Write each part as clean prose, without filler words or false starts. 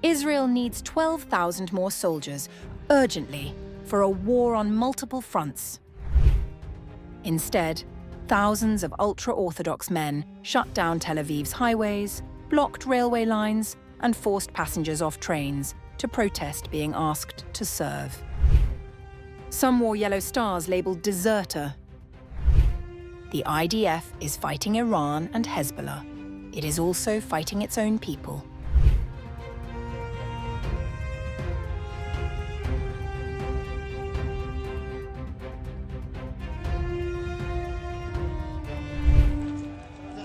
Israel needs 12,000 more soldiers, urgently, for a war on multiple fronts. Instead, thousands of ultra-orthodox men shut down Tel Aviv's highways, blocked railway lines, and forced passengers off trains to protest being asked to serve. Some wore yellow stars labeled deserter. The IDF is fighting Iran and Hezbollah. It is also fighting its own people.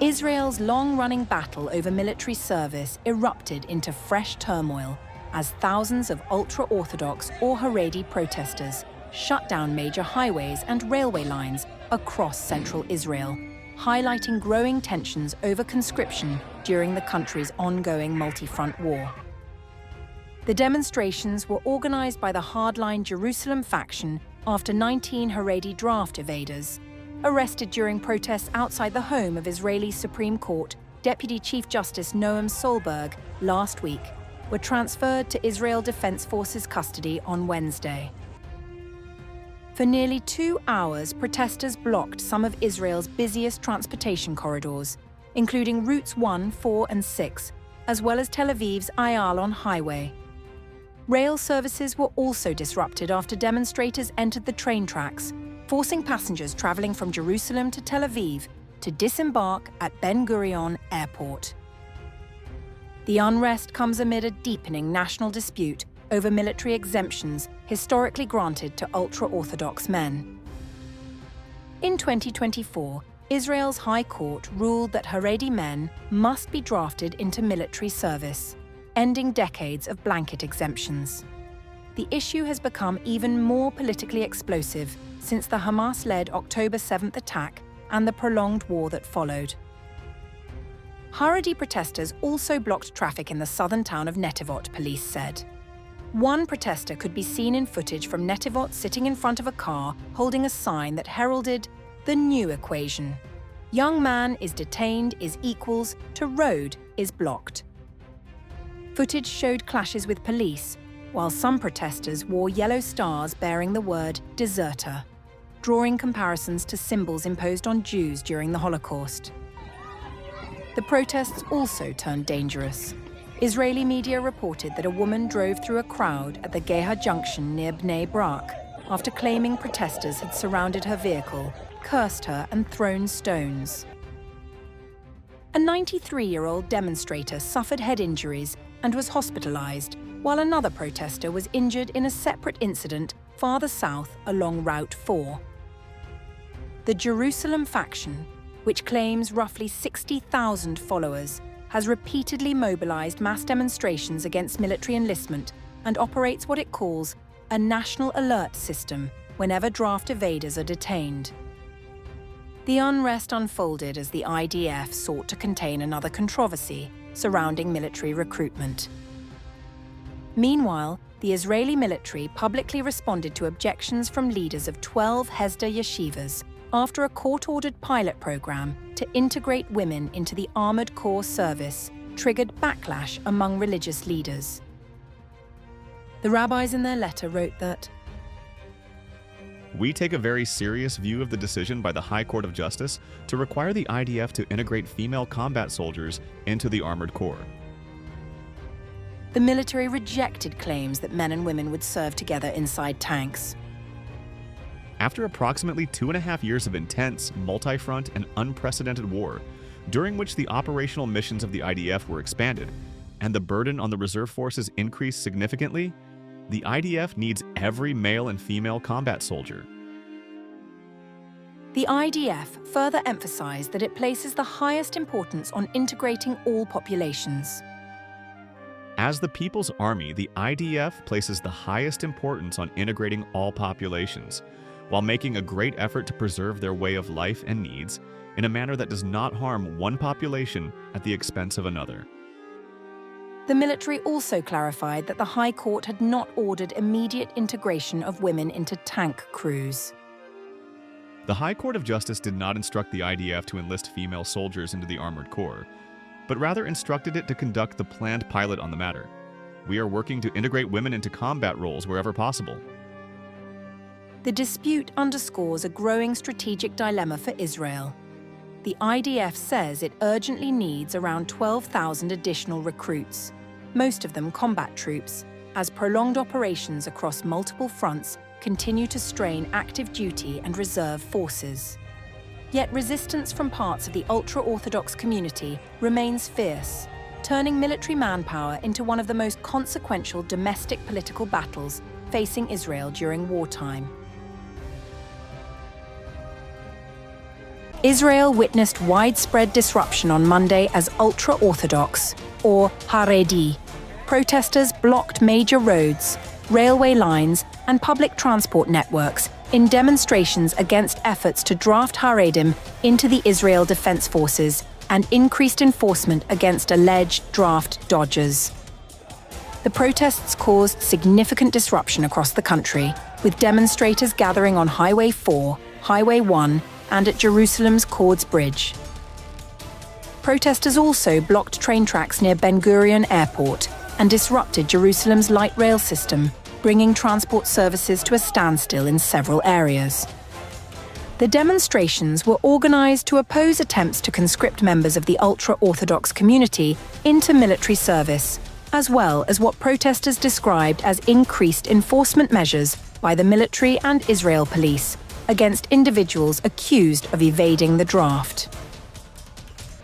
Israel's long-running battle over military service erupted into fresh turmoil as thousands of ultra-Orthodox or Haredi protesters shut down major highways and railway lines across central Israel, highlighting growing tensions over conscription during the country's ongoing multi-front war. The demonstrations were organized by the hardline Jerusalem faction after 19 Haredi draft evaders, arrested during protests outside the home of Israeli Supreme Court Deputy Chief Justice Noam Solberg last week, were transferred to Israel Defense Forces custody on Wednesday. For nearly 2 hours, protesters blocked some of Israel's busiest transportation corridors, including routes 1, 4, and 6, as well as Tel Aviv's Ayalon highway. Rail services were also disrupted after demonstrators entered the train tracks, forcing passengers traveling from Jerusalem to Tel Aviv to disembark at Ben Gurion Airport. The unrest comes amid a deepening national dispute over military exemptions historically granted to ultra-Orthodox men. In 2024, Israel's High Court ruled that Haredi men must be drafted into military service, ending decades of blanket exemptions. The issue has become even more politically explosive since the Hamas-led October 7th attack and the prolonged war that followed. Haredi protesters also blocked traffic in the southern town of Netivot, police said. One protester could be seen in footage from Netivot sitting in front of a car holding a sign that heralded the new equation. Young man is detained is equals to road is blocked. Footage showed clashes with police, while some protesters wore yellow stars bearing the word deserter, drawing comparisons to symbols imposed on Jews during the Holocaust. The protests also turned dangerous. Israeli media reported that a woman drove through a crowd at the Geha junction near Bnei Brak after claiming protesters had surrounded her vehicle, cursed her, and thrown stones. A 93-year-old demonstrator suffered head injuries and was hospitalized, while another protester was injured in a separate incident farther south along Route 4. The Jerusalem faction, which claims roughly 60,000 followers, has repeatedly mobilized mass demonstrations against military enlistment and operates what it calls a national alert system whenever draft evaders are detained. The unrest unfolded as the IDF sought to contain another controversy surrounding military recruitment. Meanwhile, the Israeli military publicly responded to objections from leaders of 12 Hesder yeshivas after a court-ordered pilot program to integrate women into the Armored Corps service triggered backlash among religious leaders. The rabbis in their letter wrote that, "We take a very serious view of the decision by the High Court of Justice to require the IDF to integrate female combat soldiers into the Armored Corps." The military rejected claims that men and women would serve together inside tanks. After approximately 2.5 years of intense, multi-front, and unprecedented war, during which the operational missions of the IDF were expanded, and the burden on the reserve forces increased significantly, the IDF needs every male and female combat soldier. The IDF further emphasized that it places the highest importance on integrating all populations. As the People's Army, the IDF places the highest importance on integrating all populations, while making a great effort to preserve their way of life and needs in a manner that does not harm one population at the expense of another. The military also clarified that the High Court had not ordered immediate integration of women into tank crews. The High Court of Justice did not instruct the IDF to enlist female soldiers into the Armored Corps, but rather instructed it to conduct the planned pilot on the matter. We are working to integrate women into combat roles wherever possible. The dispute underscores a growing strategic dilemma for Israel. The IDF says it urgently needs around 12,000 additional recruits, most of them combat troops, as prolonged operations across multiple fronts continue to strain active duty and reserve forces. Yet resistance from parts of the ultra-orthodox community remains fierce, turning military manpower into one of the most consequential domestic political battles facing Israel during wartime. Israel witnessed widespread disruption on Monday as ultra-orthodox, or Haredi, protesters blocked major roads, railway lines, and public transport networks in demonstrations against efforts to draft Haredim into the Israel Defense Forces and increased enforcement against alleged draft dodgers. The protests caused significant disruption across the country, with demonstrators gathering on Highway 4, Highway 1, and at Jerusalem's Cords Bridge. Protesters also blocked train tracks near Ben Gurion Airport and disrupted Jerusalem's light rail system, bringing transport services to a standstill in several areas. The demonstrations were organised to oppose attempts to conscript members of the ultra-Orthodox community into military service, as well as what protesters described as increased enforcement measures by the military and Israel police against individuals accused of evading the draft.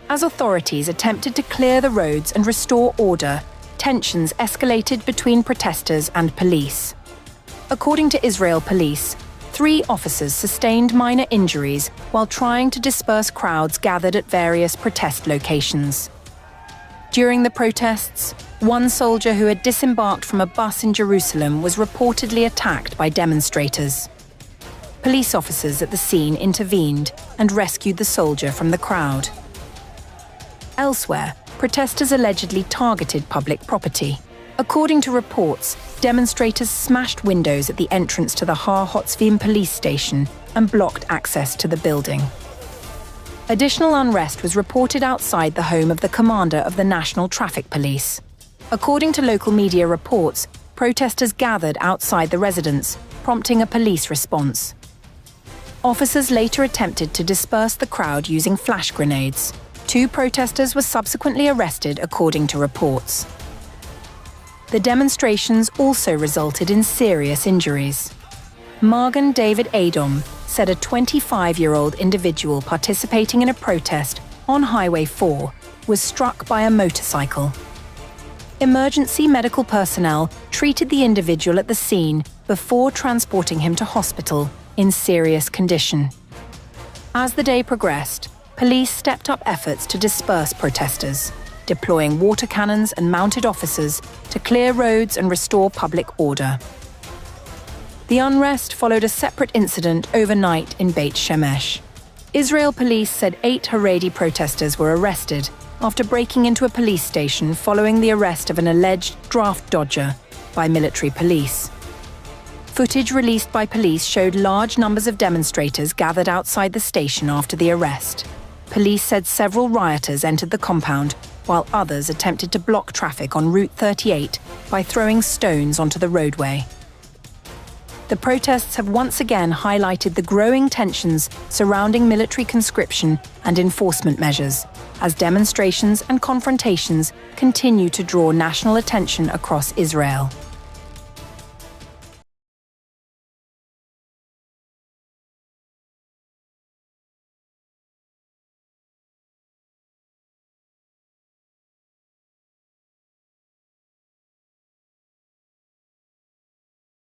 As authorities attempted to clear the roads and restore order, tensions escalated between protesters and police. According to Israel police, 3 officers sustained minor injuries while trying to disperse crowds gathered at various protest locations. During the protests, one soldier who had disembarked from a bus in Jerusalem was reportedly attacked by demonstrators. Police officers at the scene intervened and rescued the soldier from the crowd. Elsewhere, protesters allegedly targeted public property. According to reports, demonstrators smashed windows at the entrance to the Har Hotzvim police station and blocked access to the building. Additional unrest was reported outside the home of the commander of the National Traffic Police. According to local media reports, protesters gathered outside the residence, prompting a police response. Officers later attempted to disperse the crowd using flash grenades. 2 protesters were subsequently arrested, according to reports. The demonstrations also resulted in serious injuries. Magen David Adom said a 25-year-old individual participating in a protest on Highway 4 was struck by a motorcycle. Emergency medical personnel treated the individual at the scene before transporting him to hospital in serious condition. As the day progressed, police stepped up efforts to disperse protesters, deploying water cannons and mounted officers to clear roads and restore public order. The unrest followed a separate incident overnight in Beit Shemesh. Israel police said 8 Haredi protesters were arrested after breaking into a police station following the arrest of an alleged draft dodger by military police. Footage released by police showed large numbers of demonstrators gathered outside the station after the arrest. Police said several rioters entered the compound, while others attempted to block traffic on Route 38 by throwing stones onto the roadway. The protests have once again highlighted the growing tensions surrounding military conscription and enforcement measures, as demonstrations and confrontations continue to draw national attention across Israel.